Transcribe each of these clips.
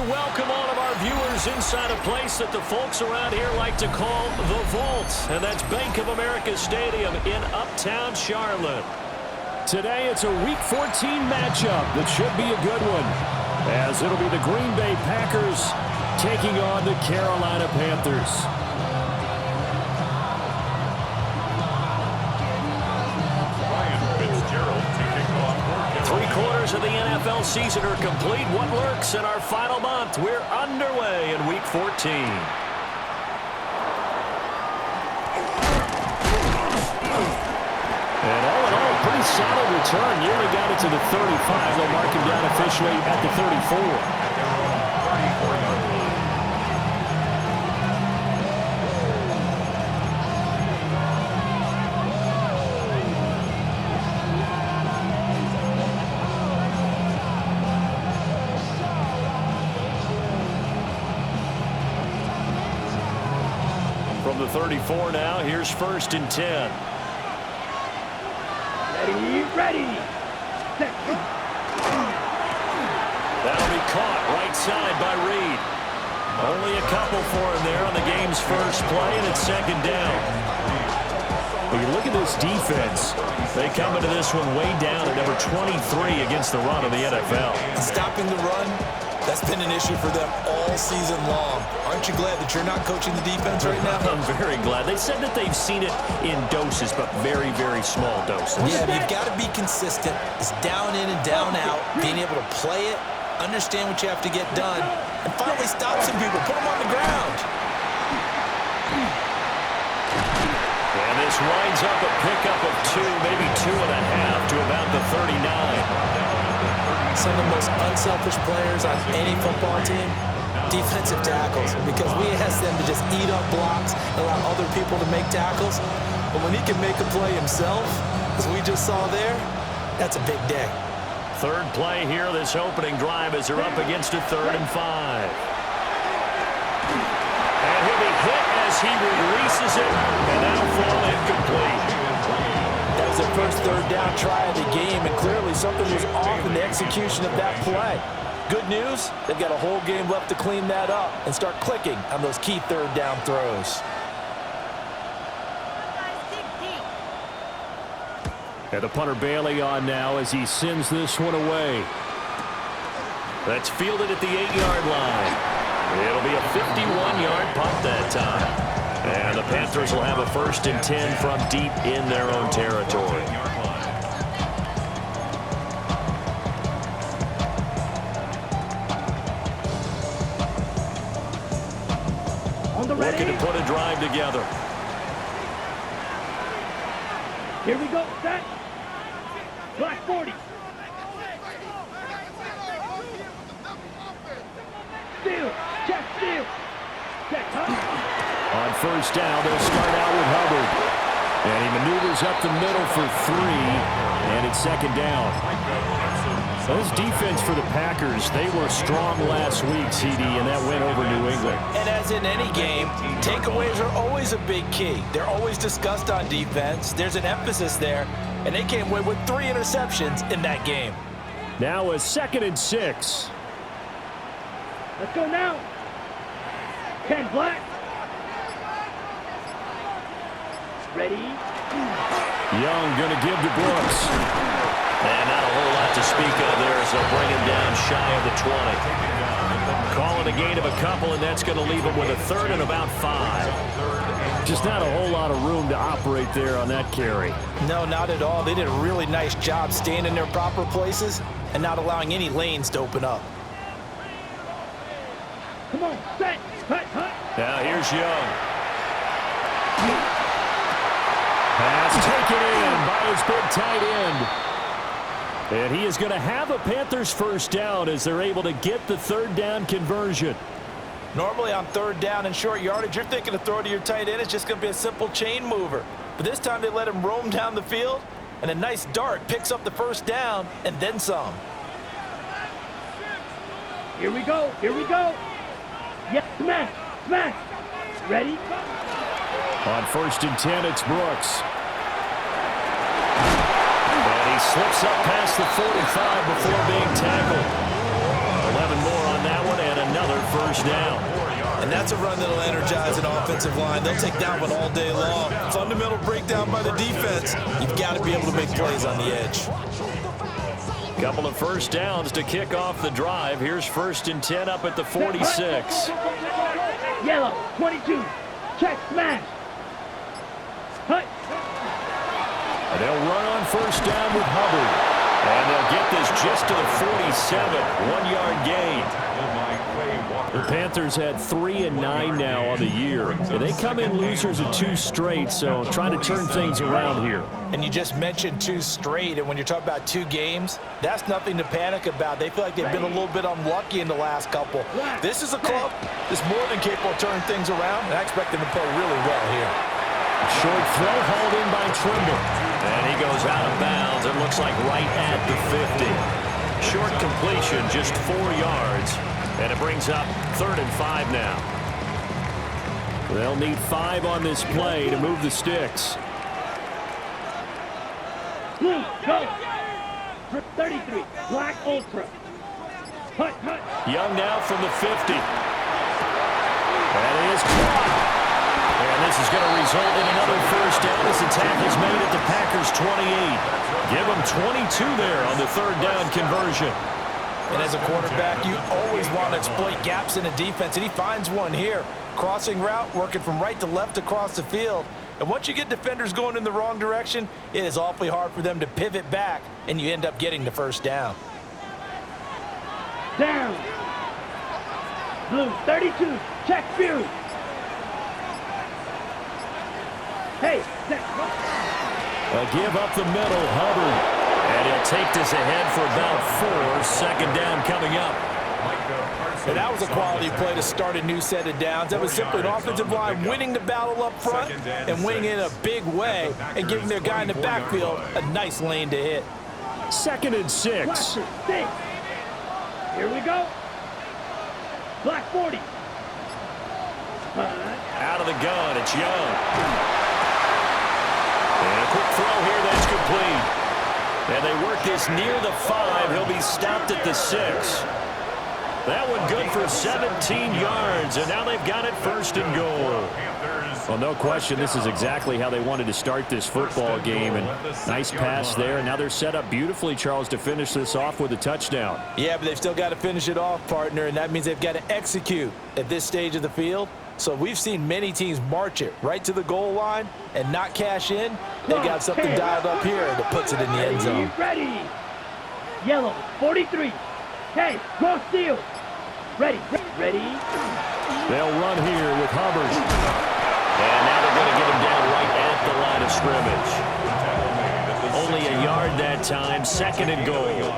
welcome all of our viewers inside a place that the folks around here like to call the Vault, and that's Bank of America Stadium in Uptown Charlotte. Today it's a Week 14 matchup that should be a good one, as it'll be the Green Bay Packers taking on the Carolina Panthers. Three-quarters of the NFL season are complete. What lurks in our final month? We're underway in Week 14. And all in all, pretty solid return. Nearly got it to the 35. They'll mark him down officially at the 34. From the 34 now, here's 1st and 10. Ready. That'll be caught right side by Reed. Only a couple for him there on the game's first play, and it's 2nd down. When you look at this defense, they come into this one way down at number 23 against the run of the NFL. Stopping the run, that's been an issue for them all season long. Aren't you glad that you're not coaching the defense right now? I'm very glad. They said that they've seen it in doses, but very, very small doses. Yeah, you've got to be consistent. It's down in and down out, being able to play it, understand what you have to get done, and finally stop some people, put them on the ground. And this winds up a pickup of 2, maybe 2.5 to about the 39. Some of the most unselfish players on any football team, defensive tackles, because we ask them to just eat up blocks and allow other people to make tackles. But when he can make a play himself, as we just saw there, that's a big day. Third play here, this opening drive as they're up against a 3rd and 5. And he'll be hit as he releases it, and that'll fall incomplete. That was their first 3rd down try of the game, and clearly something was off in the execution of that play. Good news, they've got a whole game left to clean that up and start clicking on those key 3rd down throws. And the punter Bailey on now as he sends this one away. That's fielded at the 8-yard line. It'll be a 51-yard punt that time. And the Panthers will have a 1st and 10 from deep in their own territory. Looking to put a drive together. Here we go, set. Black 40. Steal, check, steal. Check, On 1st down, they'll start out with Hubbard. And he maneuvers up the middle for 3, and it's 2nd down. Those defense for the Packers, they were strong last week, CD, and that went over New England. And as in any game, takeaways are always a big key. They're always discussed on defense. There's an emphasis there, and they came away with 3 interceptions in that game. Now a 2nd and 6. Let's go now. 10 black. Ready? Young going to give to Brooks. And not a whole lot to speak of there as they'll bring him down shy of the 20. Call it a gain of a couple, and that's going to leave him with a 3rd and about 5. Just not a whole lot of room to operate there on that carry. No, not at all. They did a really nice job staying in their proper places and not allowing any lanes to open up. Come on, set, hut. Now here's Young. Pass taken in by his big tight end. And he is going to have a Panthers 1st down as they're able to get the 3rd down conversion. Normally on 3rd down and short yardage, you're thinking to throw to your tight end. It's just going to be a simple chain mover. But this time they let him roam down the field, and a nice dart picks up the 1st down and then some. Here we go. Yes, smash. Ready? On 1st and 10, it's Brooks. And he slips up past the 45 before being tackled. 11 more on that one, and another first down. And that's a run that'll energize an offensive line. They'll take that one all day long. Fundamental breakdown by the defense. You've got to be able to make plays on the edge. Couple of first downs to kick off the drive. Here's 1st and 10 up at the 46. Yellow, 22. Check, smash. Hut. And they'll run on first down with Hubbard. And they'll get this just to the 47. 1-yard gain. The Panthers had 3 and 9 now on the year. And they come in losers of 2 straight, so trying to turn things around here. And you just mentioned 2 straight, and when you're talking about 2 games, that's nothing to panic about. They feel like they've been a little bit unlucky in the last couple. This is a club that's more than capable of turning things around, and I expect them to play really well here. Short throw hauled in by Trimble. And he goes out of bounds. It looks like right at the 50. Short completion, just 4 yards. And it brings up 3rd and 5 now. They'll need 5 on this play to move the sticks. Blue, go. 33, black ultra. Hut, hut. Young now from the 50. That is caught. And this is going to result in another first down as the tackle's made at the Packers' 28. Give them 22 there on the 3rd down conversion. And as a quarterback, you always want to exploit gaps in a defense, and he finds one here. Crossing route, working from right to left across the field. And once you get defenders going in the wrong direction, it is awfully hard for them to pivot back, and you end up getting the first down. Down. Blue, 32, check view. Hey, a give up the middle, Hubbard. And he'll take this ahead for about 4. 2nd down coming up. And that was a quality play to start a new set of downs. That was simply an offensive line winning the battle up front and winning in a big way and giving their guy in the backfield a nice lane to hit. 2nd and 6. Here we go. Black 40. Out of the gun, it's Young. And a quick throw here, that's complete. And they work this near the 5. He'll be stopped at the 6. That one good for 17 yards, and now they've got it 1st and goal. Well, no question, this is exactly how they wanted to start this football game. And nice pass there, and now they're set up beautifully, Charles, to finish this off with a touchdown. Yeah, but they've still got to finish it off, partner, and that means they've got to execute at this stage of the field. So we've seen many teams march it right to the goal line and not cash in. They got something dialed up here that puts it in the end zone. Ready. Yellow, 43. Hey, cross field. Ready. They'll run here with Hubbard. And now they're going to get him down right at the line of scrimmage. Only a yard that time, 2nd and goal.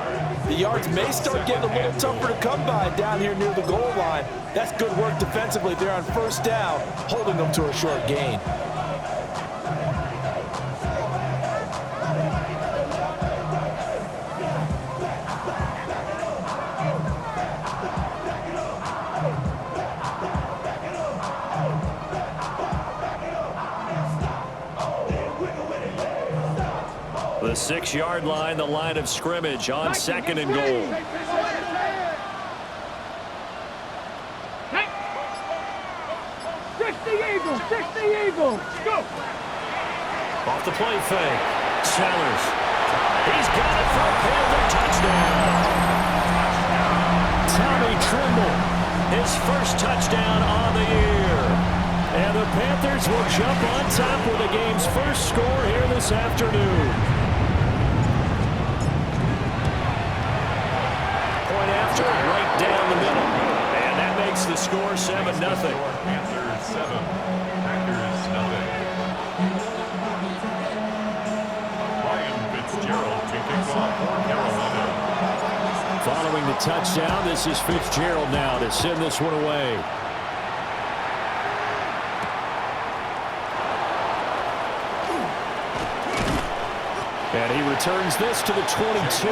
The yards may start getting a little tougher to come by down here near the goal line. That's good work defensively. They're on 1st down, holding them to a short gain. The 6-yard line, the line of scrimmage on 2nd and goal. Fix the eagle, go! Off the play fake, Sellers. He's got it for a Panther touchdown. Tommy Trimble, his 1st touchdown on the year. And the Panthers will jump on top with the game's 1st score here this afternoon. Point after, right down the middle. And that makes the score 7-0. Panthers 7, Packers 0. Ryan Fitzgerald to kick off for Carolina. Following the touchdown, this is Fitzgerald now to send this one away. And he returns this to the 22.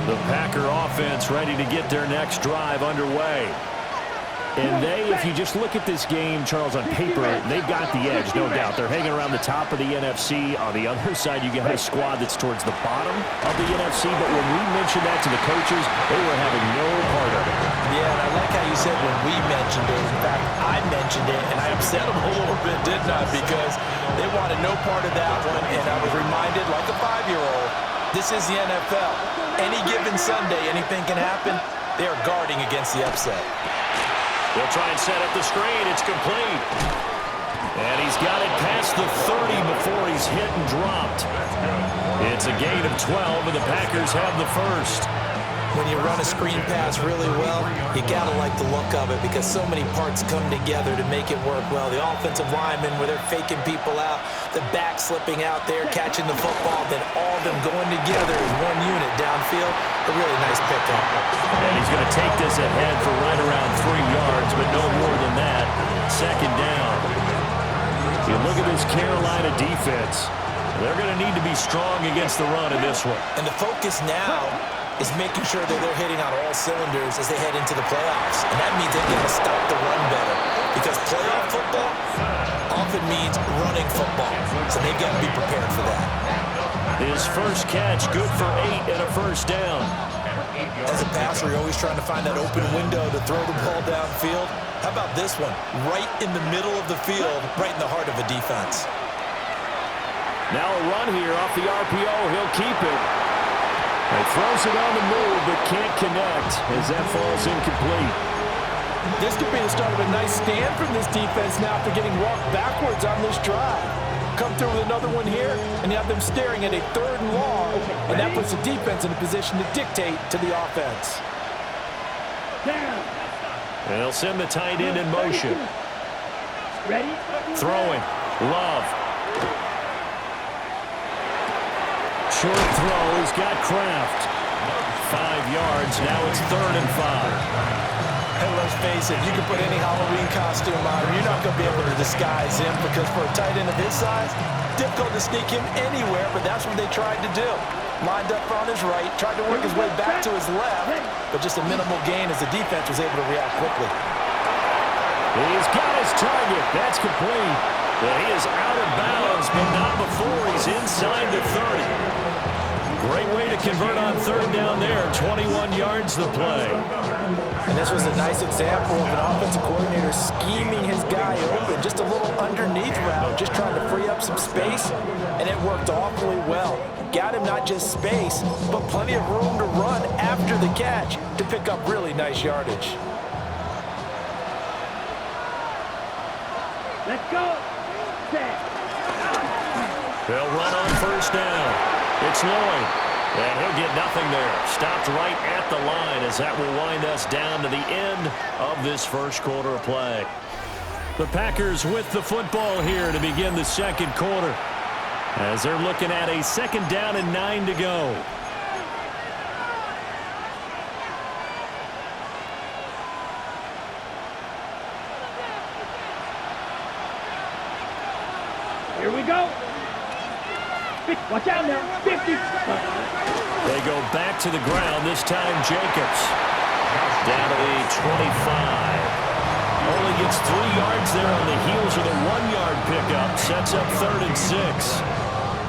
The Packer offense ready to get their next drive underway. And they, if you just look at this game, Charles, on paper, they've got the edge, no doubt. They're hanging around the top of the NFC. On the other side, you got a squad that's towards the bottom of the NFC. But when we mentioned that to the coaches, they were having no part of it. Yeah, and I like how you said when we mentioned it. In fact, I mentioned it, and I upset them a little bit, didn't I? Because they wanted no part of that one, and I was reminded, like a 5-year-old, this is the NFL. Any given Sunday, anything can happen. They are guarding against the upset. They'll try and set up the screen. It's complete. And he's got it past the 30 before he's hit and dropped. It's a gain of 12, and the Packers have the first. When you run a screen pass really well, you got to like the look of it because so many parts come together to make it work well. The offensive linemen, where they're faking people out, the back slipping out there, catching the football, then all of them going together as one unit downfield. A really nice pickup. And he's going to take this ahead for right around 3 yards, but no more than that. Second down. You look at this Carolina defense. They're going to need to be strong against the run in this one. And the focus now is making sure that they're hitting on all cylinders as they head into the playoffs. And that means they've got to stop the run better. Because playoff football often means running football. So they've got to be prepared for that. His first catch, good for 8 and a first down. As a passer, you're always trying to find that open window to throw the ball downfield. How about this one? Right in the middle of the field, right in the heart of a defense. Now a run here off the RPO. He'll keep it. He throws it on the move, but can't connect as that falls incomplete. This could be the start of a nice stand from this defense now after getting walked backwards on this drive. Come through with another one here, and you have them staring at a 3rd and long, and that puts the defense in a position to dictate to the offense. And they'll send the tight end in motion. Ready? Throwing. Love. Short throw. He's got Kraft. 5 yards. Now it's 3rd and 5. And let's face it, you can put any Halloween costume on him. You're not going to be able to disguise him because for a tight end of his size, difficult to sneak him anywhere, but that's what they tried to do. Lined up on his right, tried to work his way back to his left, but just a minimal gain as the defense was able to react quickly. He's got his target. That's complete. But he is out of bounds, but not before he's inside the 30. Great way to convert on 3rd down there. 21 yards the play. And this was a nice example of an offensive coordinator scheming his guy open. Just a little underneath route, just trying to free up some space, and it worked awfully well. Got him not just space, but plenty of room to run after the catch to pick up really nice yardage. Let's go. Set. They'll run on 1st down. It's Lloyd, and he'll get nothing there. Stopped right at the line as that will wind us down to the end of this first quarter of play. The Packers with the football here to begin the second quarter as they're looking at a 2nd down and 9 to go. Here we go. Watch out now. 50. They go back to the ground, this time Jacobs. Down to the 25. Only gets 3 yards there on the heels of the 1-yard pickup. Sets up 3rd and 6.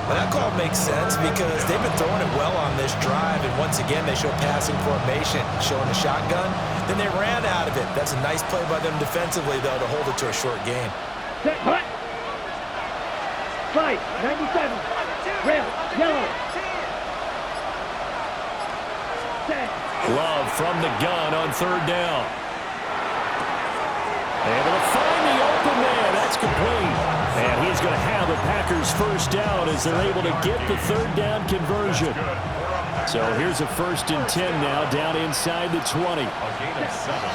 Well, that call makes sense because they've been throwing it well on this drive, and once again they show passing formation, showing the shotgun. Then they ran out of it. That's a nice play by them defensively, though, to hold it to a short gain. Set. Hut. 5. 97. Red. Yellow. Set. Love from the gun on 3rd down. Able to find the open man. That's complete. And he's going to have the Packers 1st down as they're able to get the 3rd down conversion. So here's a 1st and 10 now down inside the 20.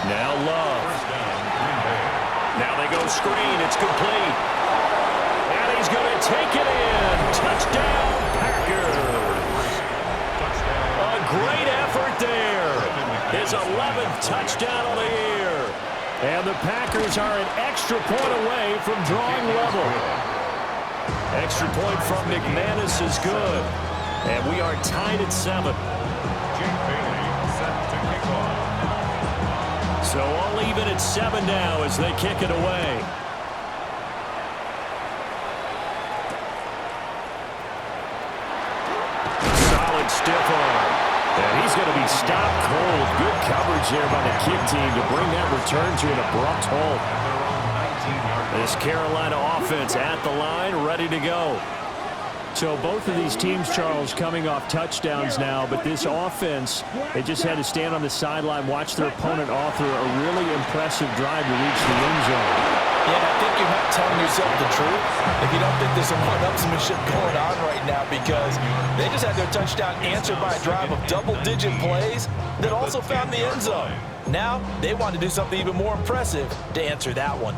Now Love. Now they go screen. It's complete. And he's going to take it in. Touchdown, Packers. A great effort there. His 11th touchdown of the year. And the Packers are an extra point away from drawing level. Extra point from McManus is good. And we are tied at 7. So all even at 7 now as they kick it away. Solid stiff arm. And he's going to be stopped cold. Good coverage there by the kick team to bring that return to an abrupt halt. This Carolina offense at the line, ready to go. So both of these teams, Charles, coming off touchdowns now, but this offense, they just had to stand on the sideline, watch their opponent author a really impressive drive to reach the end zone. Yeah, I think you're not telling yourself the truth if you don't think there's some one-upsmanship going on right now, because they just had their touchdown answered by a drive of double-digit plays that also found the end zone. Now they want to do something even more impressive to answer that one.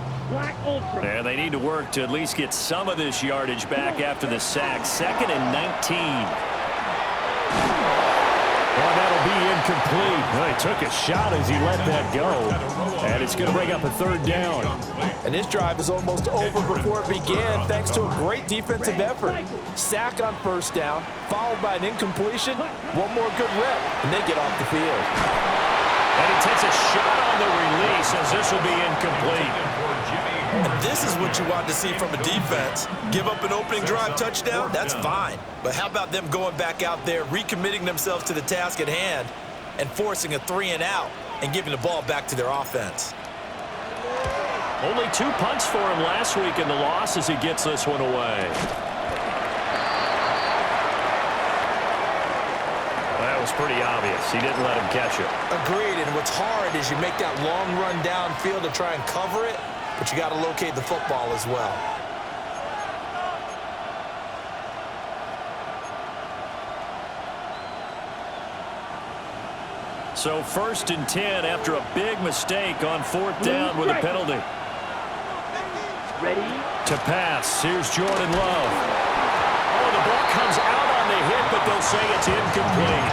And they need to work to at least get some of this yardage back after the sack. 2nd and 19. Well, that'll be incomplete. Well, he took a shot as he let that go. And it's going to bring up a 3rd down. And this drive is almost over before it began thanks to a great defensive effort. Sack on 1st down, followed by an incompletion. One more good rep, and they get off the field. And he takes a shot on the release as this will be incomplete. And this is what you want to see from a defense. Give up an opening drive touchdown, that's fine. But how about them going back out there, recommitting themselves to the task at hand, and forcing a 3-and-out and giving the ball back to their offense? Only 2 punts for him last week in the loss as he gets this one away. That was pretty obvious. He didn't let him catch it. Agreed, and what's hard is you make that long run downfield to try and cover it, but you got to locate the football as well. So 1st and 10 after a big mistake on 4th down with a penalty. Ready? To pass. Here's Jordan Love. Oh, the ball comes out on the hit, but they'll say it's incomplete.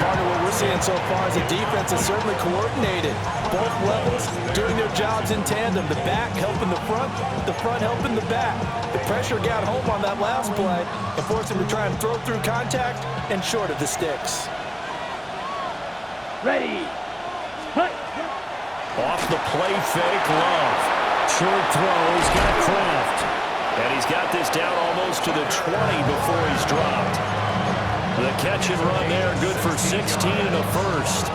Part of what we're seeing so far is the defense is certainly coordinated. Both levels doing their jobs in tandem. The back helping the front helping the back. The pressure got home on that last play and forced him to try and throw through contact and short of the sticks. Ready? Hut. Off the play fake, Love. Short throw, he's got Kraft. And he's got this down almost to the 20 before he's dropped. The catch and run there, good for 16 and a 1st.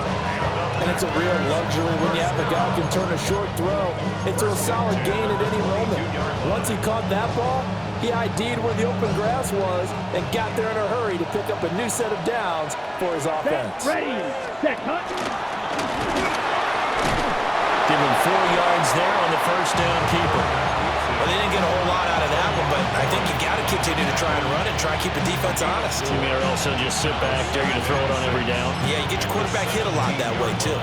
And it's a real luxury when you have a guy who can turn a short throw into a solid gain at any moment. Once he caught that ball, he ID'd where the open grass was and got there in a hurry to pick up a new set of downs for his offense. Ready? Set. Cut. Give him 4 yards there on the 1st down keeper. Well, they didn't get a whole lot out of that one, but I think you got to continue to try and run and try and keep the defense honest. You may also just sit back, dare you to throw it on every down. Yeah, you get your quarterback hit a lot that way, too.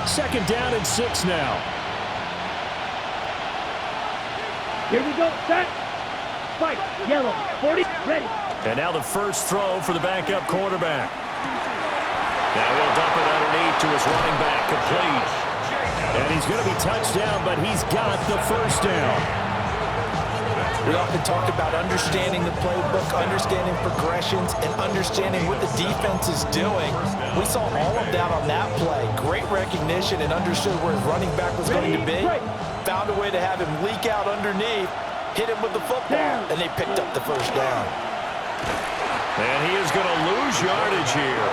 Second down and 6 now. Here we go. Set. Fight. Yellow. 40. Ready. And now the first throw for the backup quarterback. Now he'll dump it underneath to his running back, complete. And he's going to be touched down, but he's got the 1st down. We often talk about understanding the playbook, understanding progressions, and understanding what the defense is doing. We saw all of that on that play. Great recognition and understood where his running back was going to be. Found a way to have him leak out underneath, hit him with the football, and they picked up the 1st down. And he is going to lose yardage here.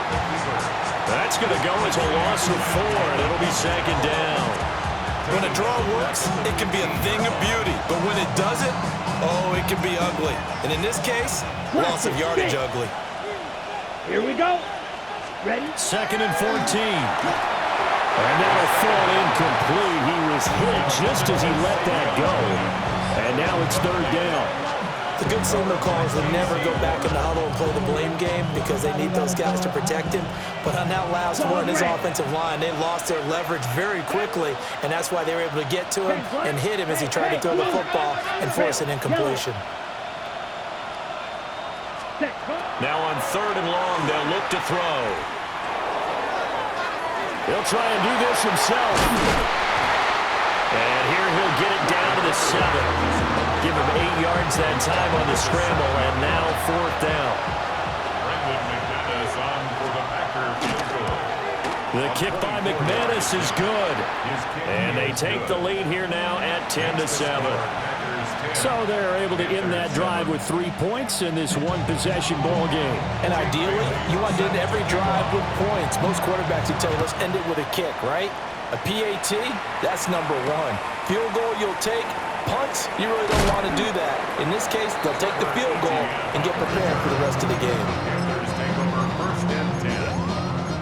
That's going to go as a loss of 4, and it'll be 2nd down. When a draw works, it can be a thing of beauty. But when it doesn't, oh, it can be ugly. And in this case, loss of yardage ugly. Here we go. Ready? 2nd and 14. And that'll fall incomplete. He was hit just as he let that go. And now it's 3rd down. The good signal call is to never go back in the huddle and play the blame game because they need those guys to protect him. But on that last one, his offensive line, they lost their leverage very quickly, and that's why they were able to get to him and hit him as he tried to throw the football and force an incompletion. Now on 3rd and long, they'll look to throw. He'll try and do this himself. And here he'll get it down to the 7. Give him 8 yards avoids that time on the scramble, and now 4th down. The kick by McManus is good. And they take the lead here now at 10-7. So they're able to end that drive with 3 points in this one-possession ball game. And ideally, you want to end every drive with points. Most quarterbacks would tell you, let's end it with a kick, right? A PAT, that's number 1. Field goal you'll take. Punts, you really don't want to do that. In this case, they'll take the field goal and get prepared for the rest of the game. Panthers take over 1st and 10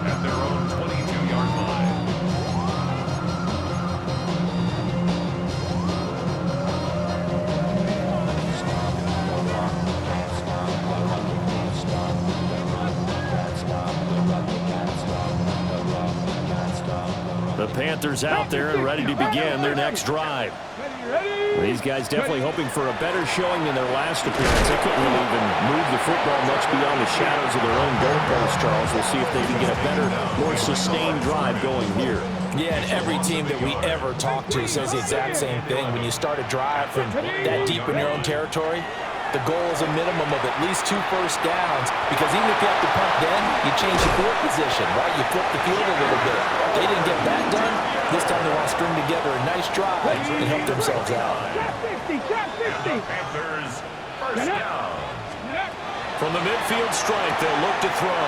at their own 22-yard line. The Panthers out there and ready to begin their next drive. These guys definitely hoping for a better showing than their last appearance. They couldn't really even move the football much beyond the shadows of their own goalpost, Charles. We'll see if they can get a better, more sustained drive going here. Yeah, and every team that we ever talk to says the exact same thing. When you start a drive from that deep in your own territory, the goal is a minimum of at least 2 first downs, because even if you have to punt then, you change the field position, right? You flip the field a little bit. They didn't get that done. This time they want to string together a nice drive and help themselves out. Panthers, 1st down. From the midfield stripe, they'll look to throw.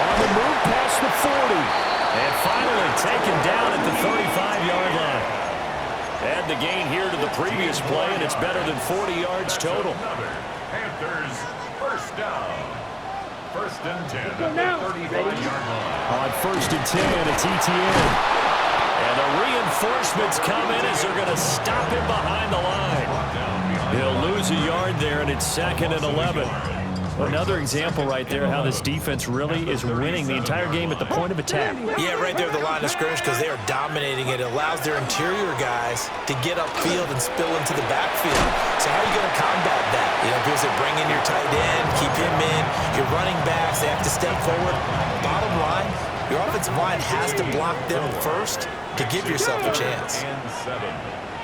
On the move past the 40. And finally taken down at the 35-yard line. Add the gain here to the previous play, and it's better than 40 yards total. Panthers, 1st down. 1st and 10 at the 35-yard line. On 1st and 10, it's ETN. And the reinforcements come in as they're going to stop him behind the line. He'll lose a yard there, and it's 2nd and 11. Another example right there how this defense really is winning the entire game at the point of attack. Yeah, right there at the line of scrimmage, because they are dominating it. It allows their interior guys to get upfield and spill into the backfield. So how are you going to combat that? You know, because they bring in your tight end, keep him in. Your running backs, they have to step forward. Bottom line, your offensive line has to block them first to give yourself a chance.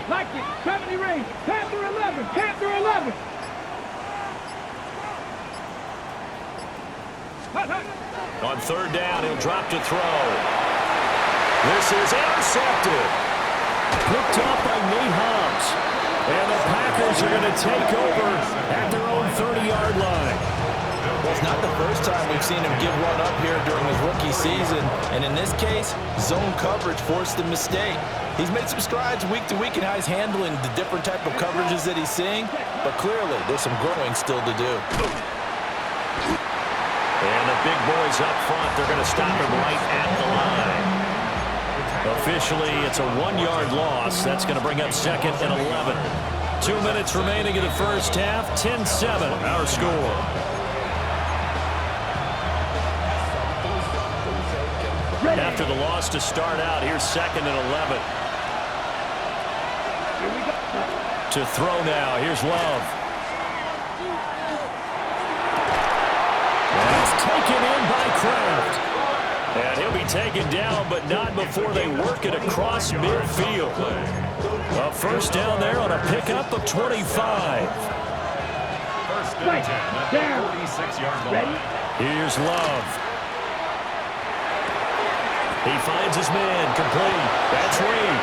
Like it, 70 range, Panther 11, Panther 11. On 3rd down, he'll drop to throw. This is intercepted. Picked up by Nate Hobbs. And the Packers are going to take over at their own 30-yard line. Well, it's not the first time we've seen him give one up here during his rookie season. And in this case, zone coverage forced the mistake. He's made some strides week to week in how he's handling the different type of coverages that he's seeing. But clearly, there's some growing still to do. And the big boys up front, they're going to stop him right at the line. Officially, it's a 1-yard loss. That's going to bring up 2nd and 11. 2 minutes remaining in the first half. 10-7, our score. After the loss to start out, here's 2nd and 11. To throw now, here's Love. That's taken in by Kraft. And he'll be taken down, but not before they work it across midfield. A 1st down there on a pickup of 25. 1st and 10 at the 46-yard line. Here's Love. He finds his man, complete. That's Reed.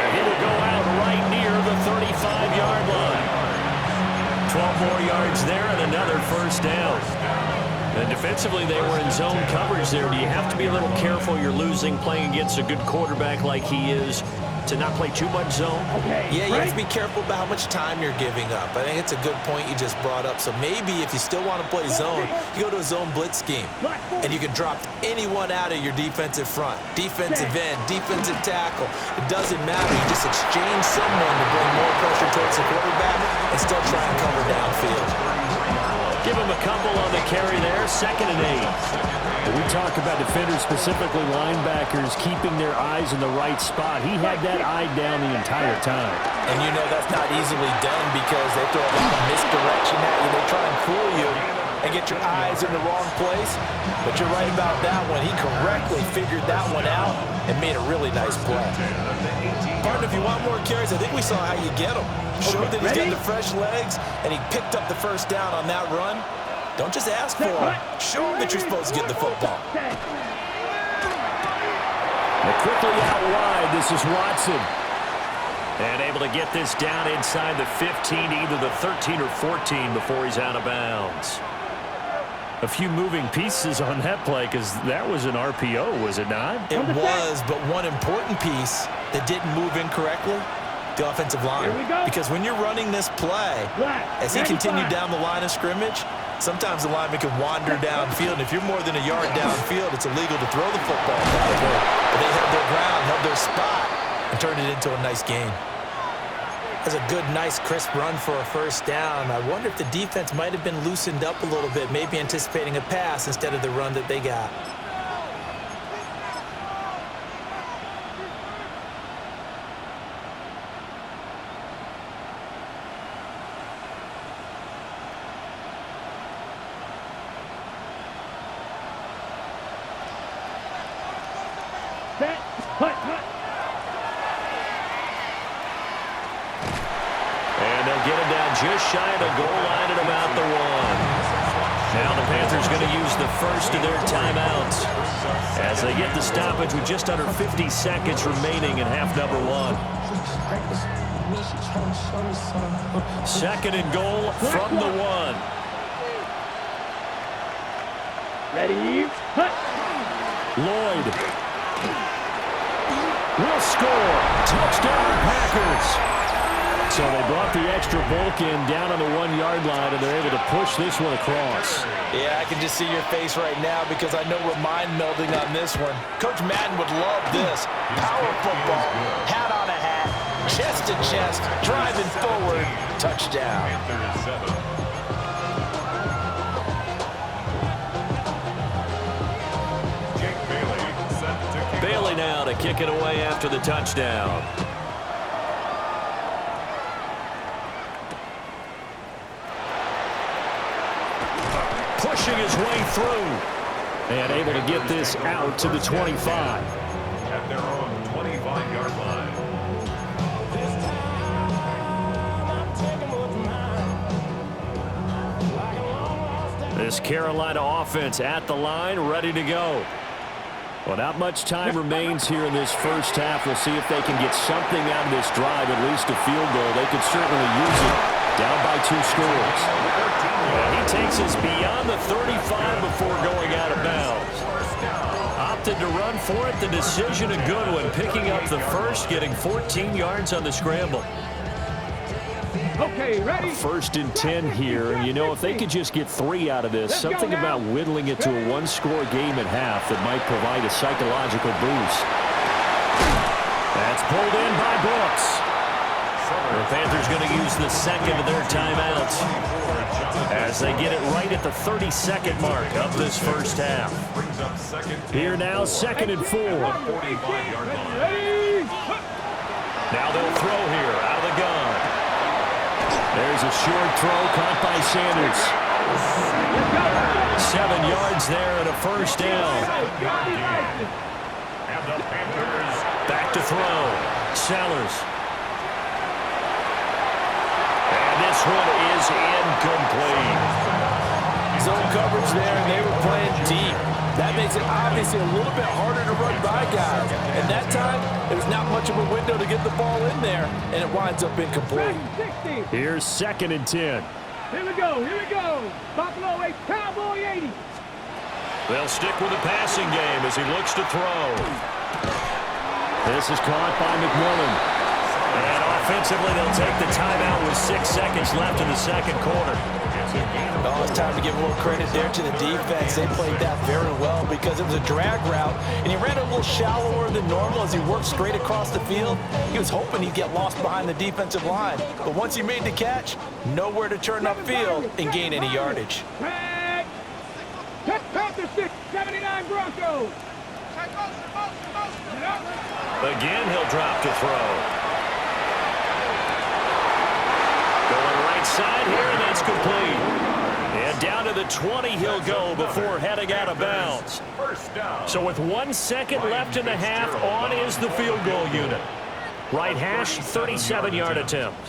And he will go out right near the 35-yard line. 12 more yards there and another 1st down. And defensively, they were in zone coverage there. Do you have to be a little careful? You're losing playing against a good quarterback like he is to not play too much zone? Yeah, you have to be careful about how much time you're giving up. I think it's a good point you just brought up. So maybe if you still want to play zone, you go to a zone blitz scheme. And you can drop anyone out of your defensive front. Defensive end, defensive tackle. It doesn't matter. You just exchange someone to bring more pressure towards the quarterback and still try and cover downfield. Give him a couple on the carry there. 2nd and 8. We talk about defenders, specifically linebackers, keeping their eyes in the right spot. He had that eye down the entire time. And you know that's not easily done because they throw a lot of misdirection at you. They try and fool you. and get your eyes in the wrong place. But you're right about that one. He correctly figured that one out and made a really nice play. Partner, if you want more carries, I think we saw how you get them. Showed that he's got the fresh legs, and he picked up the first down on that run. Don't just ask for him. Show him that you're supposed to get the football. And quickly out wide, this is Watson. And able to get this down inside the 15 to either the 13 or 14 before he's out of bounds. A few moving pieces on that play because that was an RPO, was it not? It was, but one important piece that didn't move incorrectly, the offensive line. Because when you're running this play, as he continued down the line of scrimmage, sometimes the lineman can wander downfield, and if you're more than a yard downfield, it's illegal to throw the football. But they held their ground, held their spot, and turned it into a nice gain. That's a good, nice, crisp run for a first down. I wonder if the defense might have been loosened up a little bit, maybe anticipating a pass instead of the run that they got. Set, hut. And they'll get him down just shy of the goal line at about the 1. Now the Panthers going to use the first of their timeouts as they get the stoppage with just under 50 seconds remaining in half number 1. Second and goal from the 1. Ready, hut. Lloyd will score. Touchdown, Packers. So they brought the extra bulk in down on the 1-yard line, and they're able to push this one across. Yeah, I can just see your face right now because I know we're mind melding on this one. Coach Madden would love this. Power football, hat on a hat, chest to chest, driving forward, touchdown. Bailey now to kick it away after the touchdown. Pushing his way through. And able to get this out to the 25. At their own 25-yard line. This Carolina offense at the line, ready to go. Well, not much time remains here in this first half. We'll see if they can get something out of this drive, at least a field goal. They could certainly use it. Down by 2 scores. And he takes us beyond the 35 before going out of bounds. Opted to run for it. The decision a good one. Picking up the first, getting 14 yards on the scramble. Okay, ready? First and 10 here. And, you know, if they could just get 3 out of this, something about whittling it to a 1-score game at half that might provide a psychological boost. That's pulled in by Brooks. The Panthers going to use the second of their timeouts as they get it right at the 32nd mark of this first half. Here now, 2nd and 4. Now they'll throw here out of the gun. There's a short throw caught by Sanders. 7 yards there and a first down. Back to throw. Sellers. And this one is incomplete. Zone coverage there, and they were playing deep. That makes it obviously a little bit harder to run by guys. And that time, there was not much of a window to get the ball in there, and it winds up incomplete. Here's 2nd and 10. Here we go. Buffalo 8, Cowboy 80. They'll stick with the passing game as he looks to throw. This is caught by McMillan. And offensively, they'll take the timeout with 6 seconds left in the second quarter. Oh, it's time to give a little credit there to the defense. They played that very well because it was a drag route, and he ran a little shallower than normal as he worked straight across the field. He was hoping he'd get lost behind the defensive line. But once he made the catch, nowhere to turn upfield and gain any yardage. Panther 6, 79 Broncos. Again, he'll drop to throw. Going right side here, and that's complete. And down to the 20 he'll go before heading out of bounds. So with 1 second left in the half, on is the field goal unit. Right hash, 37-yard attempt.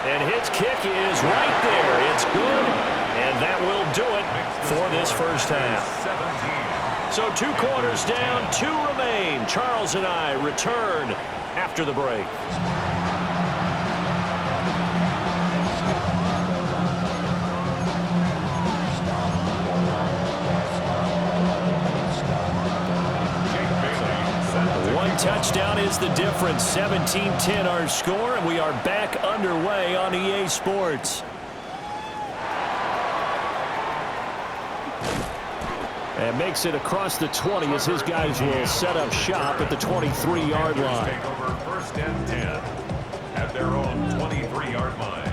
And his kick is right there. It's good, and that will do it for this first half. So 2 quarters down, 2 remain. Charles and I return after the break. One touchdown is the difference. 17-10 our score, and we are back underway on EA Sports. And makes it across the 20 as his guys will set up shop at the 23-yard line. Take over 1st and 10 at their own 23-yard line.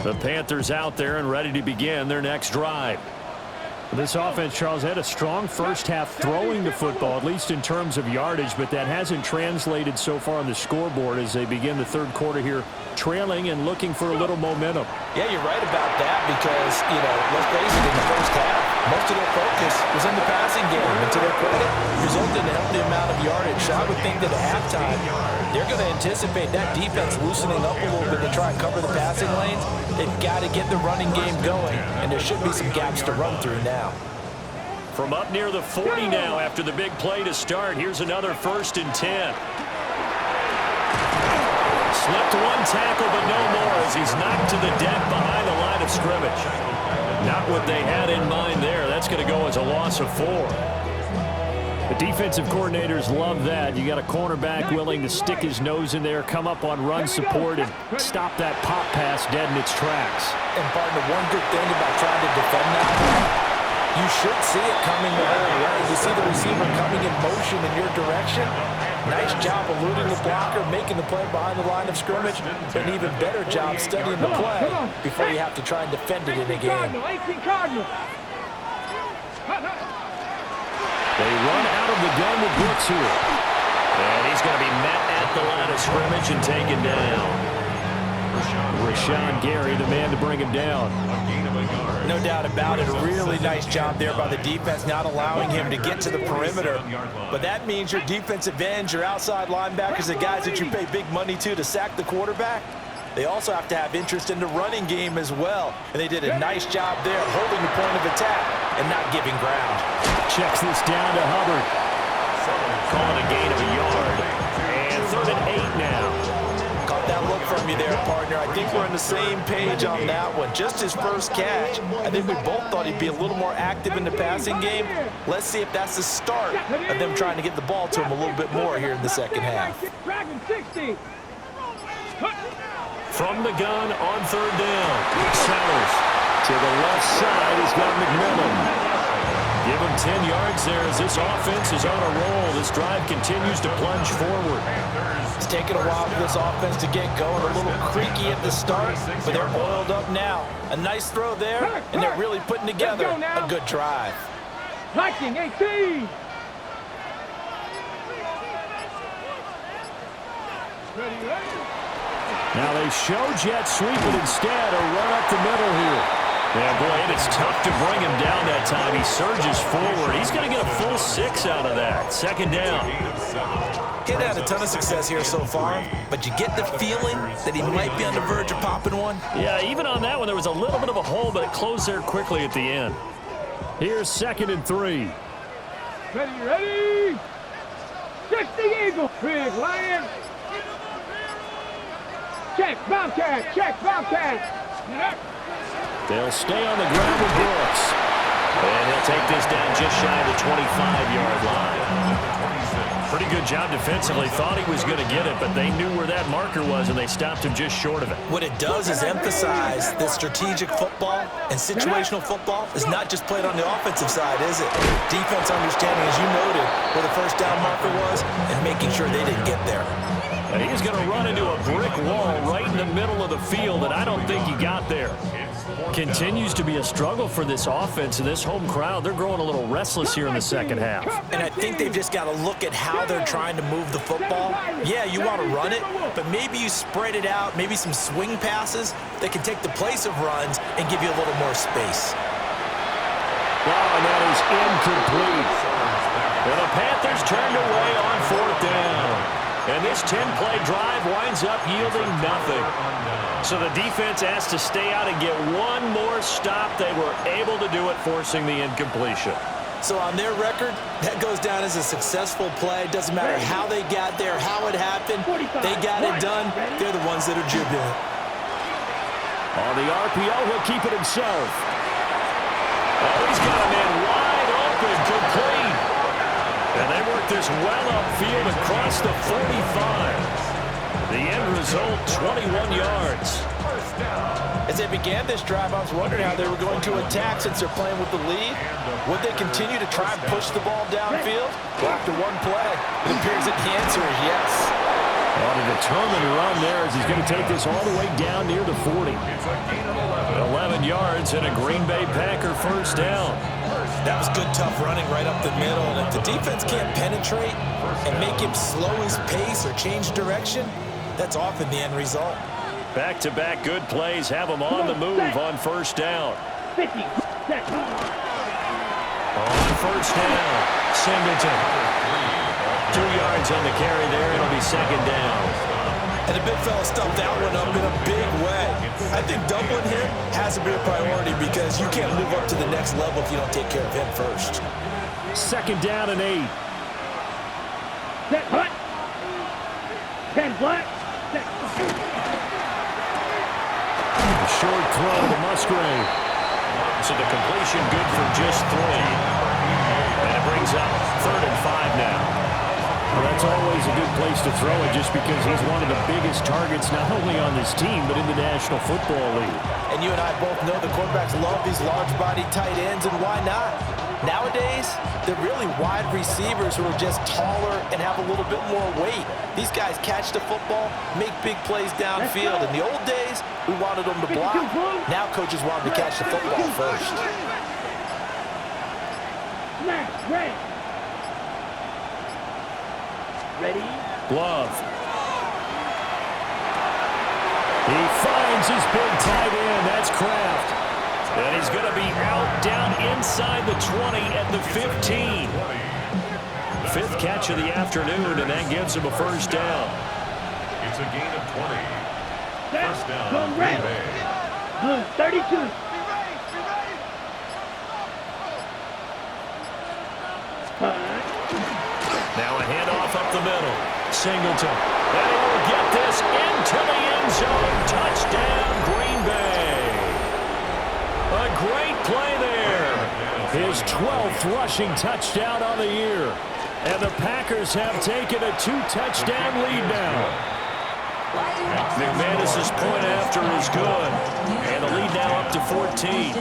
The Panthers out there and ready to begin their next drive. This offense, Charles, had a strong first half throwing the football, at least in terms of yardage, but that hasn't translated so far on the scoreboard as they begin the third quarter here, trailing and looking for a little momentum. Yeah, you're right about that because, let's face it, in the first half, most of their focus was in the passing game. And to their credit, resulted in a healthy amount of yardage. So I would think that at halftime, they're going to anticipate that defense loosening up a little bit to try and cover the passing lanes. They've got to get the running game going, and there should be some gaps to run through now. From up near the 40 now after the big play to start, here's another 1st and 10. Slipped 1 tackle, but no more as he's knocked to the deck behind the line of scrimmage. Not what they had in mind there. That's going to go as a loss of 4. The defensive coordinators love that. You got a cornerback willing to stick his nose in there, come up on run support, and stop that pop pass dead in its tracks. And, partner, one good thing about trying to defend that, you should see it coming the whole way. You see the receiver coming in motion in your direction. Nice job eluding the blocker, making the play behind the line of scrimmage. An even better job studying the play before you have to try and defend it in a game. They run out of the gun with Brooks here. And he's going to be met at the line of scrimmage and taken down. Rashawn Gary, the man to bring him down. No doubt about it. A really nice job there by the defense, not allowing him to get to the perimeter. But that means your defensive ends, your outside linebackers, the guys that you pay big money to sack the quarterback, they also have to have interest in the running game as well. And they did a nice job there holding the point of attack and not giving ground. Checks this down to Hubbard. Calling a gain of a yard. And 3rd and 8 now. Caught that look from you there, partner. I think we're on the same page on that one. Just his first catch. I think we both thought he'd be a little more active in the passing game. Let's see if that's the start of them trying to get the ball to him a little bit more here in the second half. From the gun on 3rd down. Sellers to the left side. He's got McMillan. Give him 10 yards there as this offense is on a roll. This drive continues to plunge forward. It's taken a while for this offense to get going. A little creaky at the start, but they're oiled up now. A nice throw there, and they're really putting together a good drive. Liking 18. Now they show jet sweep, but instead a run up the middle here. Yeah, boy, and it's tough to bring him down that time. He surges forward. He's going to get a full 6 out of that. 2nd down. He's had a ton of success here so far, but you get the feeling that he might be on the verge of popping one. Yeah, even on that one, there was a little bit of a hole, but it closed there quickly at the end. Here's 2nd and 3. Ready? Catch the eagle. Big lion. Check, Bobcat. They'll stay on the ground with Brooks. And he'll take this down just shy of the 25-yard line. Pretty good job defensively. Thought he was going to get it, but they knew where that marker was, and they stopped him just short of it. What it does is emphasize that strategic football and situational football is not just played on the offensive side, is it? Defense understanding, as you noted, where the first down marker was and making sure they didn't get there. And he's going to run into a brick wall right in the middle of the field, and I don't think he got there. Continues to be a struggle for this offense, and this home crowd, they're growing a little restless here in the second half. And I think they've just got to look at how they're trying to move the football. Yeah, you want to run it, but maybe you spread it out, maybe some swing passes that can take the place of runs and give you a little more space. Wow, and that is incomplete. And the Panthers turned away on 4th down. And this 10-play drive winds up yielding nothing. So the defense has to stay out and get one more stop. They were able to do it, forcing the incompletion. So on their record, that goes down as a successful play. Doesn't matter how they got there, how it happened. They got it done. They're the ones that are jubilant. On the RPO, he'll keep it himself. Oh, he's got a man wide open, complete. And they work this well upfield across the 45. The end result, 21 yards. As they began this drive, I was wondering how they were going to attack since they're playing with the lead. Would they continue to try and push the ball downfield? Well, after one play, it appears that the answer is yes. On a determined run there as he's going to take this all the way down near the 40. 11 yards and a Green Bay Packer first down. That was good, tough running right up the middle. And if the defense can't penetrate and make him slow his pace or change direction, that's often the end result. Back-to-back good plays have them on the move on first down. 50. On first down, Singleton. 2 yards on the carry there. It'll be second down. And the big fella stuffed that one up in a big way. I think doubling him has to be a priority because you can't move up to the next level if you don't take care of him first. Second down and 8. Set hut. 10 flat. Set. A short throw to Musgrave. So the completion good for just 3. And it brings up 3rd and 5 now. Well, that's always a good place to throw it just because he's one of the biggest targets not only on this team but in the National Football League. And you and I both know the quarterbacks love these large-body tight ends, and why not? Nowadays, they're really wide receivers who are just taller and have a little bit more weight. These guys catch the football, make big plays downfield. In the old days, we wanted them to block. Now coaches want them to catch the football first. Snap. Ready. Ready. Glove. He finds his big tight end. That's Kraft. And he's going to be out down inside the 20 at the 15. 5th catch of the afternoon, and that gives him a first down. It's a gain of 20. First down, Go Green red. Bay. 32. Now a handoff up the middle. Singleton. And he will get this into the end zone. Touchdown, Green Bay. A great play there. His 12th rushing touchdown on the year. And the Packers have taken a 2-touchdown lead now. McManus's point after is good. And the lead now up to 14.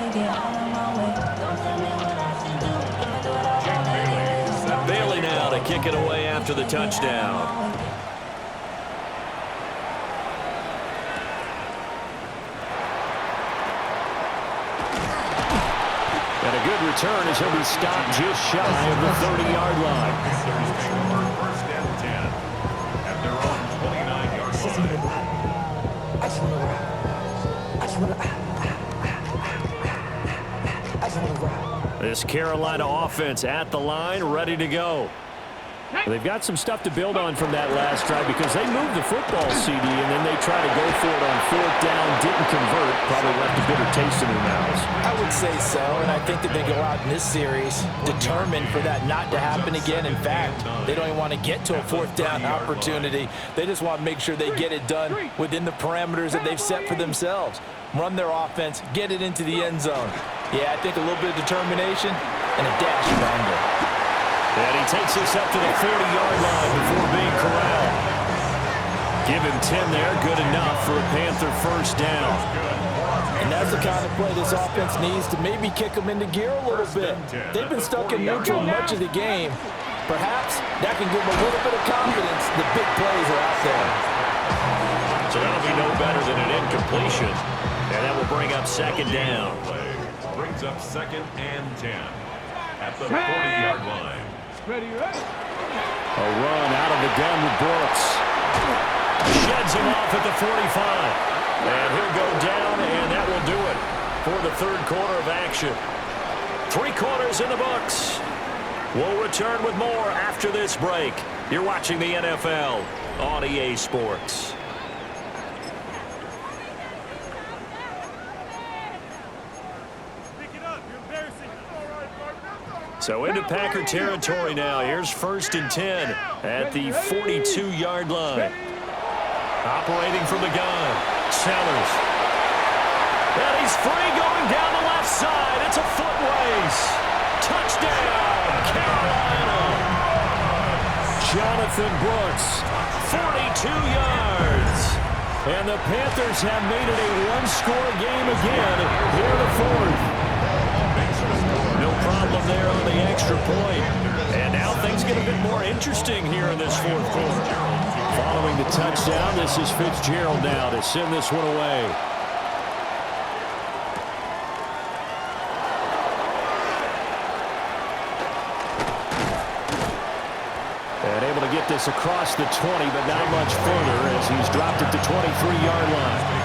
Bailey now to kick it away after the touchdown. And a good return as he'll be stopped just shy of the 30-yard line. First and 10 at their own 29-yard line. This Carolina offense at the line, ready to go. They've got some stuff to build on from that last drive because they moved the football, CD, and then they tried to go for it on 4th down, didn't convert, probably left a bitter taste in their mouths. I would say so, and I think that they go out in this series determined for that not to happen again. In fact, they don't even want to get to a 4th down opportunity. They just want to make sure they get it done within the parameters that they've set for themselves. Run their offense, get it into the end zone. Yeah, I think a little bit of determination and a dash of anger. And he takes this up to the 40-yard line before being corralled. Give him 10 there, good enough for a Panther first down. And that's the kind of play this offense needs to maybe kick them into gear a little bit. They've been stuck in neutral much of the game. Perhaps that can give them a little bit of confidence. The big plays are out there. So that'll be no better than an incompletion. And that will bring up second down. Brings up 2nd and 10 at the 40-yard line. A run out of the gun with Brooks. Sheds him off at the 45. And he'll go down, and that will do it for the third quarter of action. 3 quarters in the books. We'll return with more after this break. You're watching the NFL on EA Sports. So into Packer territory now. Here's 1st and 10 at the 42-yard line. Operating from the gun. Sellers. And he's free going down the left side. It's a foot race. Touchdown, Carolina. Jonathan Brooks, 42 yards. And the Panthers have made it a one-score game again here in the 4th. No problem there on the extra point. And now things get a bit more interesting here in this 4th quarter. Following the touchdown, this is Fitzgerald now to send this one away. And able to get this across the 20, but not much further as he's dropped at the 23-yard line.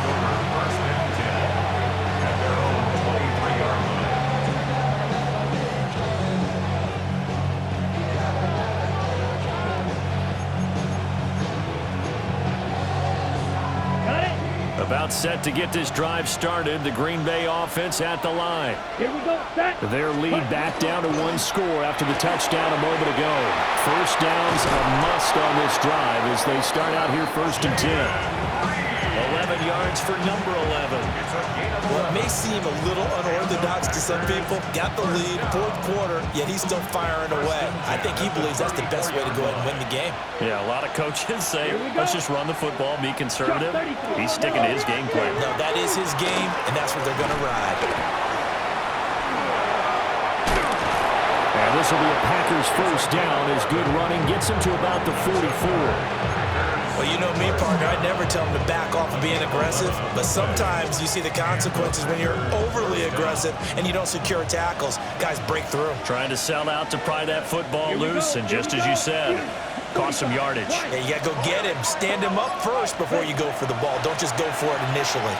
About set to get this drive started. The Green Bay offense at the line. Here we go. Set. Their lead back down to 1 score after the touchdown a moment ago. First down's a must on this drive as they start out here 1st and 10. 11 yards for number 11. Well, it may seem a little unorthodox to some people. Got the lead, 4th quarter, yet he's still firing away. I think he believes that's the best way to go ahead and win the game. Yeah, a lot of coaches say, let's just run the football, be conservative. He's sticking to his game plan. No, that is his game, and that's what they're going to ride. And this will be a Packers first down as good running gets him to about the 44. Well, you know me, partner. I'd never tell him to back off of being aggressive, but sometimes you see the consequences when you're overly aggressive and you don't secure tackles. Guys break through. Trying to sell out to pry that football loose, and just as you said, cost some yardage. Yeah, you got to go get him. Stand him up first before you go for the ball. Don't just go for it initially.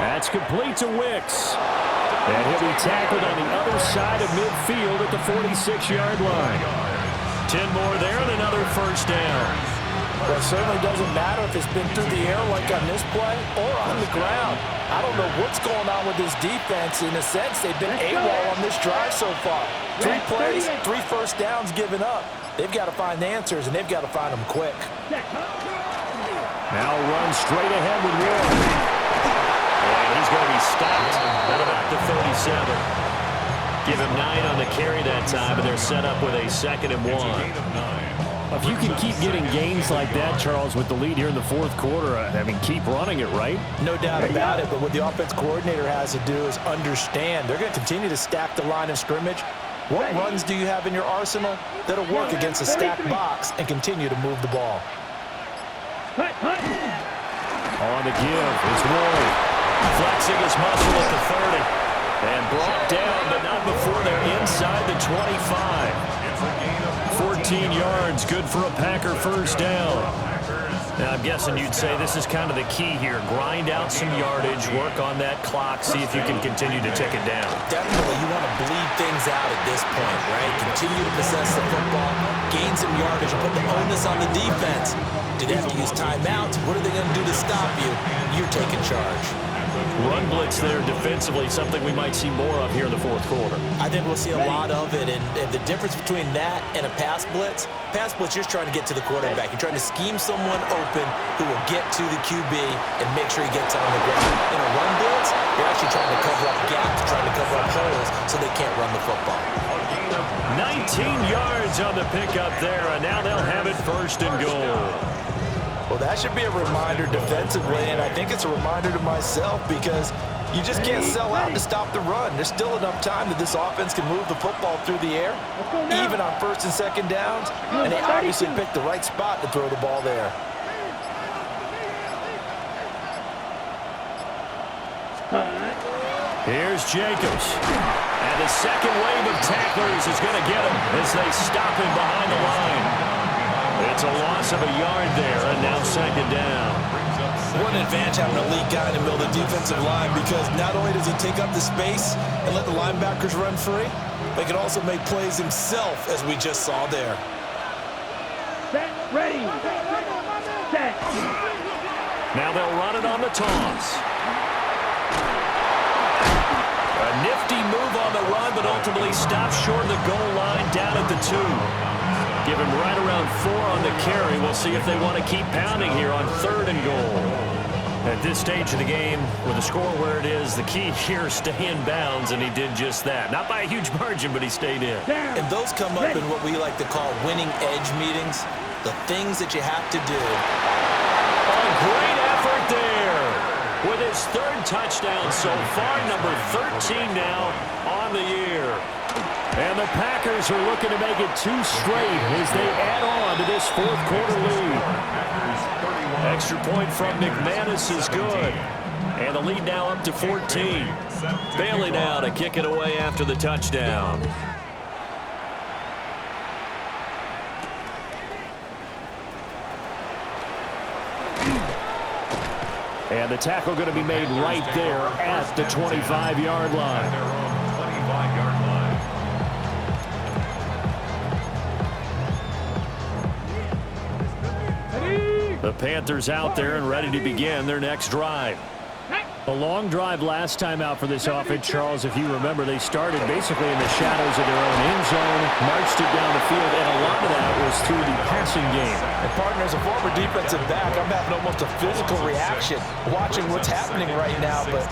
That's complete to Wicks. And he'll be tackled on the other side of midfield at the 46-yard line. 10 more there and another first down. Well, it certainly doesn't matter if it's been through the air like on this play or on the ground. I don't know what's going on with this defense. In a sense, they've been AWOL on this drive so far. 3 plays, 3 first downs given up. They've got to find answers, and they've got to find them quick. Now run straight ahead with Warren. And he's going to be stopped at about the 37. Give him 9 on the carry that time, and they're set up with a 2nd and 1. If you can keep getting gains like that, Charles, with the lead here in the 4th quarter, I mean, keep running it, right? No doubt about it, but what the offense coordinator has to do is understand. They're going to continue to stack the line of scrimmage. What runs do you have in your arsenal that'll work against a stacked box and continue to move the ball? On the give, it's Ward. Flexing his muscle at the 30. And brought down, but not before they're inside the 25. 14 yards, good for a Packer first down. Now, I'm guessing you'd say this is kind of the key here. Grind out some yardage, work on that clock, see if you can continue to tick it down. Definitely, you want to bleed things out at this point, right? Continue to possess the football, gain some yardage, put the onus on the defense. Do they have to use timeouts? What are they going to do to stop you? You're taking charge. Run blitz there defensively, something we might see more of here in the 4th quarter. I think we'll see a lot of it, and the difference between that and a pass blitz, you're trying to get to the quarterback. You're trying to scheme someone open who will get to the QB and make sure he gets on the ground. In a run blitz, you're actually trying to cover up gaps, trying to cover up holes so they can't run the football. 19 yards on the pickup there, and now they'll have it 1st and goal. Well, that should be a reminder defensively, and I think it's a reminder to myself because you just can't sell out to stop the run. There's still enough time that this offense can move the football through the air, even on 1st and 2nd downs, and they obviously picked the right spot to throw the ball there. Here's Jacobs. And the second wave of tacklers is going to get him as they stop him behind the line. It's a loss of a yard there, and now second down. What an advantage having an elite guy in the middle of the defensive line, because not only does he take up the space and let the linebackers run free, but he can also make plays himself, as we just saw there. Set, ready, set. Now they'll run it on the toss. A nifty move on the run, but ultimately stops short of the goal line down at the 2. Give him right around 4 on the carry. We'll see if they want to keep pounding here on 3rd and goal. At this stage of the game, with the score where it is, the key here is stay in bounds, and he did just that. Not by a huge margin, but he stayed in. And those come up in what we like to call winning edge meetings, the things that you have to do. A great effort there with his 3rd touchdown so far, number 13 now on the year. And the Packers are looking to make it 2 straight as they add on to this 4th quarter lead. Extra point from McManus is good. And the lead now up to 14. Bailey now to kick it away after the touchdown. And the tackle going to be made right there at the 25-yard line. The Panthers out there and ready to begin their next drive. A long drive last time out for this offense, Charles. If you remember, they started basically in the shadows of their own end zone, marched it down the field, and a lot of that was through the passing game. And partner, as a former defensive back, I'm having almost a physical reaction watching what's happening right now. But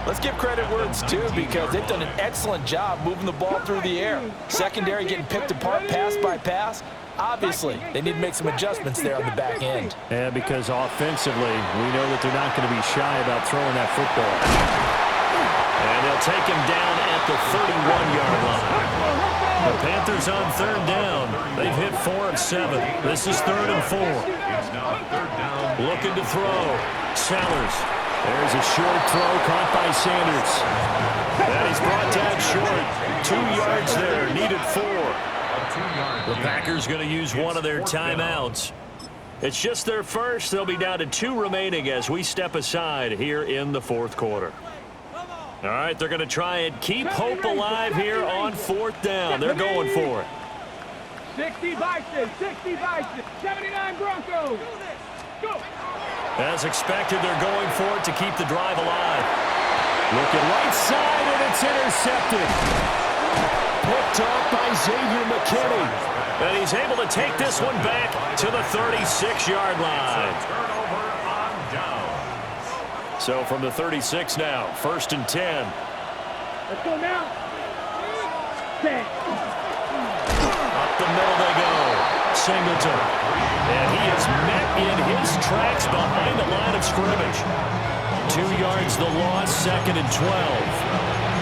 let's give credit where it's due, because they've done an excellent job moving the ball through the air. Secondary getting picked apart pass by pass. Obviously, they need to make some adjustments there on the back end. Yeah, because offensively, we know that they're not going to be shy about throwing that football. And they'll take him down at the 31-yard line. The Panthers on 3rd down. They've hit 4 of 7. This is 3rd and 4. Looking to throw. Sellers. There's a short throw caught by Sanders. And he's brought down short. 2 yards there. Needed 4. The Packers going to use one of their timeouts. It's just their first. They'll be down to 2 remaining as we step aside here in the 4th quarter. All right, they're going to try and keep hope alive here on 4th down. They're going for it. 60 Bison, 60 Bison, 79 Broncos. Go. As expected, they're going for it to keep the drive alive. Looking right side, and it's intercepted. Picked off by Xavier McKinney. And he's able to take this one back to the 36-yard line. So from the 36 now, 1st and 10. Let's go now. Set. Up the middle they go. Singleton. And he is met in his tracks behind the line of scrimmage. 2 yards the loss, 2nd and 12.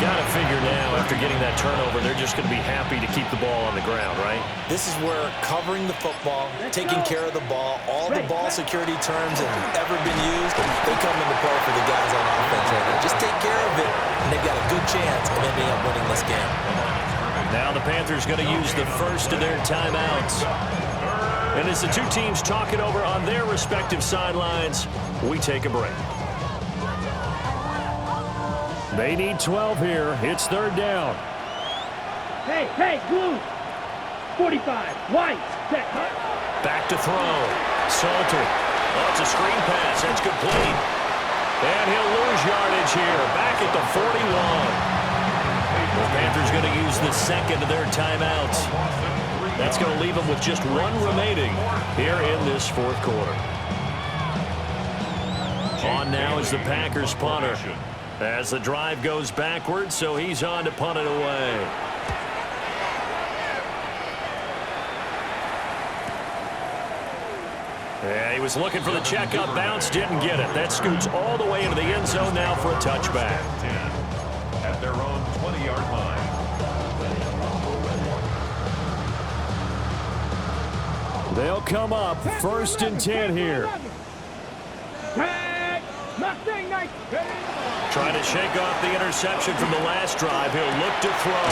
Got to figure now, after getting that turnover, they're just going to be happy to keep the ball on the ground, right? This is where covering the football, taking care of the ball, all the ball security terms that have ever been used, they come into play for the guys on offense right now. Just take care of it, and they've got a good chance of ending up winning this game. Now the Panthers going to use the first of their timeouts. And as the 2 teams talk it over on their respective sidelines, we take a break. They need 12 here. It's 3rd down. Hey, blue. 45, white, set. Back to throw. Salter. Oh, it's a screen pass. That's complete. And he'll lose yardage here. Back at the 41. The Panthers going to use the second of their timeouts. That's going to leave them with just 1 remaining here in this 4th quarter. On now is the Packers punter. As the drive goes backwards, so he's on to punt it away. Yeah, he was looking for the checkup bounce, didn't get it. That scoots all the way into the end zone now for a touchback. At their own 20-yard line. They'll come up 1st and 10 here. Mustang Knight. Trying to shake off the interception from the last drive. He'll look to throw.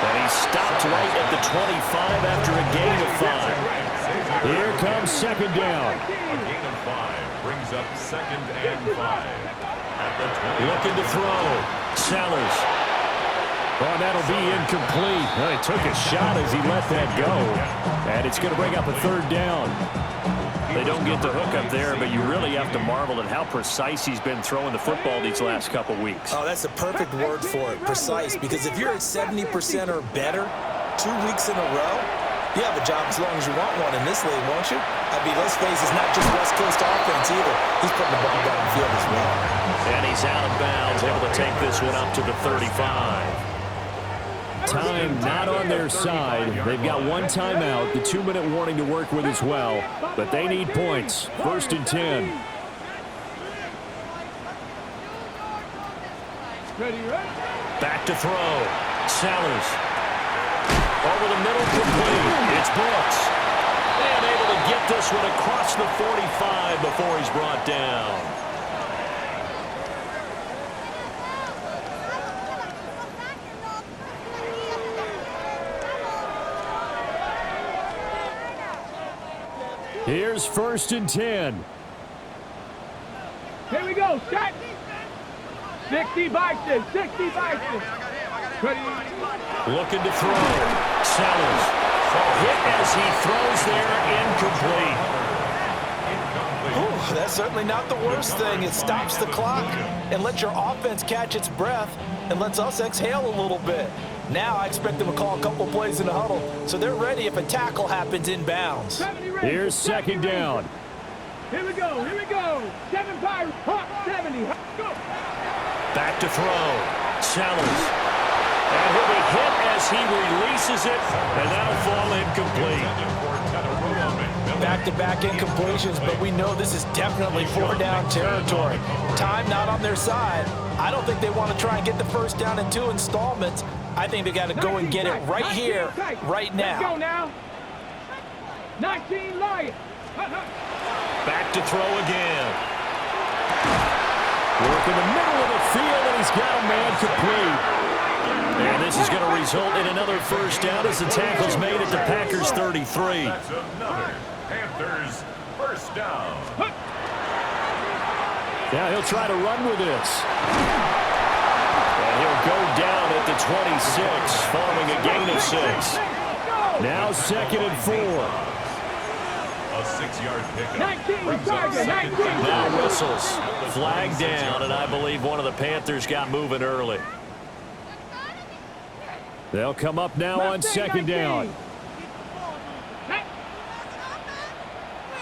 And he stopped right at the 25 after a gain of 5. Here comes second down. A gain of 5 brings up 2nd and 5. At the 20. Looking to throw. Sellers. Oh, that'll be incomplete. Well, he took a shot as he let that go. And it's going to bring up a 3rd down. They don't get the hook up there, but you really have to marvel at how precise he's been throwing the football these last couple weeks. Oh, that's the perfect word for it, precise. Because if you're at 70% or better 2 weeks in a row, you have a job as long as you want one in this league, won't you? I mean, let's face it, it's not just West Coast offense either. He's putting the ball down the field as well. And he's out of bounds, able to take this one up to the 35. Time not on their side. They've got 1 timeout, the 2-minute warning to work with as well. But they need points. 1st and 10. Back to throw. Sellers. Over the middle, complete. It's Brooks. And able to get this one across the 45 before he's brought down. Here's 1st and 10. Here we go. Set. 60 Bison. 60 Bison. Ready. Looking to throw. Sellers. Hit as he throws there. Incomplete. Ooh, that's certainly not the worst thing. It stops the clock and lets your offense catch its breath and lets us exhale a little bit. Now I expect them to call a couple plays in the huddle, so they're ready if a tackle happens in bounds. Here's 2nd down. Here we go. Here we go. 7 Pirates. 70. Go. Back to throw. Sellers. And he'll be hit as he releases it, and that'll fall incomplete. Back-to-back incompletions, but we know this is definitely 4-down territory. Time not on their side. I don't think they want to try and get the 1st down in 2 installments. I think they got to go and get it right here, right now. Let's go now. 19 Lions. Back to throw again. Work in the middle of the field, and he's got a man complete. And this is going to result in another 1st down as the tackle's made at the Packers' 33. That's another Panthers 1st down. Now he'll try to run with this. And he'll go down at the 26, following a gain of 6. Now 2nd and 4. A 6-yard pickup. 19 target. 19. Now whistles. Flag down, and I believe one of the Panthers got moving early. They'll come up now on 2nd down.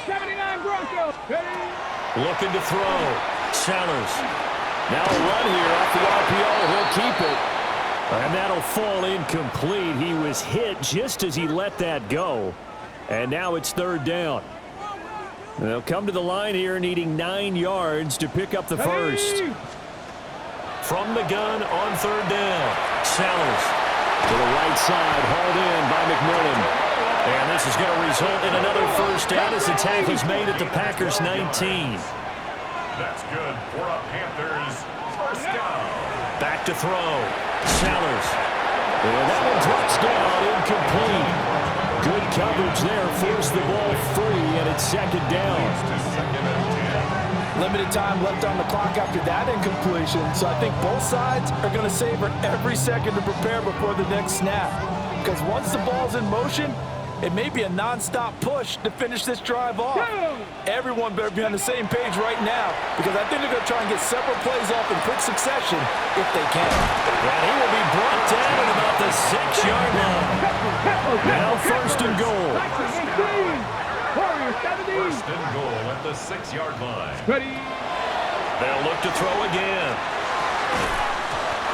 79 Broncos. Looking to throw. Sellers. Now a run here off the RPO. He'll keep it. And that'll fall incomplete. He was hit just as he let that go. And now it's 3rd down. They'll come to the line here needing 9 yards to pick up the 1st. From the gun on 3rd down. Sellers. To the right side, hauled in by McMillan. And this is going to result in another 1st down as the tackle's made at the Packers' 19. That's good for a Panthers 1st down. Back to throw. Sellers. And that one drops down, incomplete. Good coverage there, forced the ball free, and it's 2nd down. Limited time left on the clock after that incompletion, so I think both sides are going to savor every second to prepare before the next snap. Because once the ball's in motion, it may be a non-stop push to finish this drive off. Everyone better be on the same page right now, because I think they're going to try and get several plays off in quick succession if they can. And he will be brought down at about the 6-yard line. Now 1st and goal. 1st and goal at the 6-yard line. Ready. They'll look to throw again.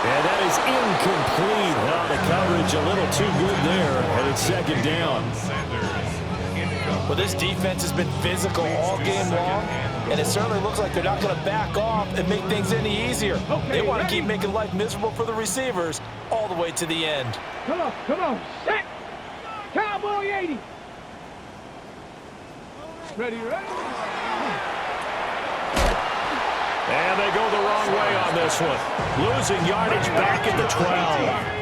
And that is incomplete. Well, the coverage a little too good there, and it's 2nd down. Well, this defense has been physical all game long, and it certainly looks like they're not going to back off and make things any easier. They want to keep making life miserable for the receivers all the way to the end. Come on, come on. Set. Cowboy 80. Ready, ready. And they go the wrong way on this one. Losing yardage back at the 12.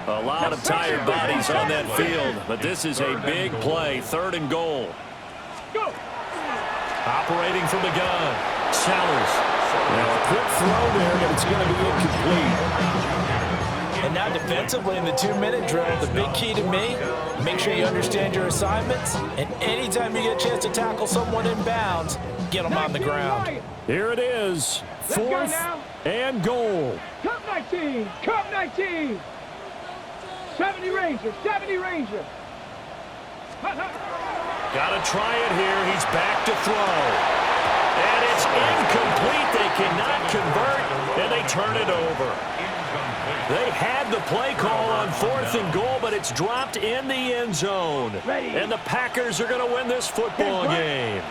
A lot of tired bodies on that field, but this is a big play, 3rd and goal. Operating from the gun, Sellers. Now a quick throw there, but it's going to be incomplete. And now defensively in the 2-minute drill, the big key to me, make sure you understand your assignments, and anytime you get a chance to tackle someone in bounds, get them on the ground. Here it is, 4th and goal. Cup 19, Cup 19. 70 Ranger, 70 Ranger. Got to try it here. He's back to throw. And it's incomplete. They cannot convert, and they turn it over. They had the play call on 4th and goal, but it's dropped in the end zone. And the Packers are going to win this football game.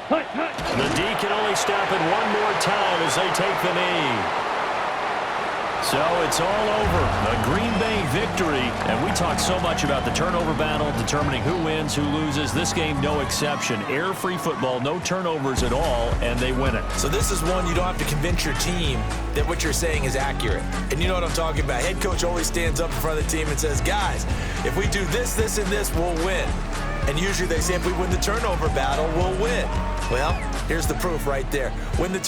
The D can only stop it one more time as they take the knee. So it's all over. A Green Bay victory. And we talk so much about the turnover battle, determining who wins, who loses. This game, no exception. Air-free football, no turnovers at all, and they win it. So this is one you don't have to convince your team that what you're saying is accurate. And you know what I'm talking about. Head coach always stands up in front of the team and says, guys, if we do this, this, and this, we'll win. And usually they say if we win the turnover battle, we'll win. Well, here's the proof right there. Win the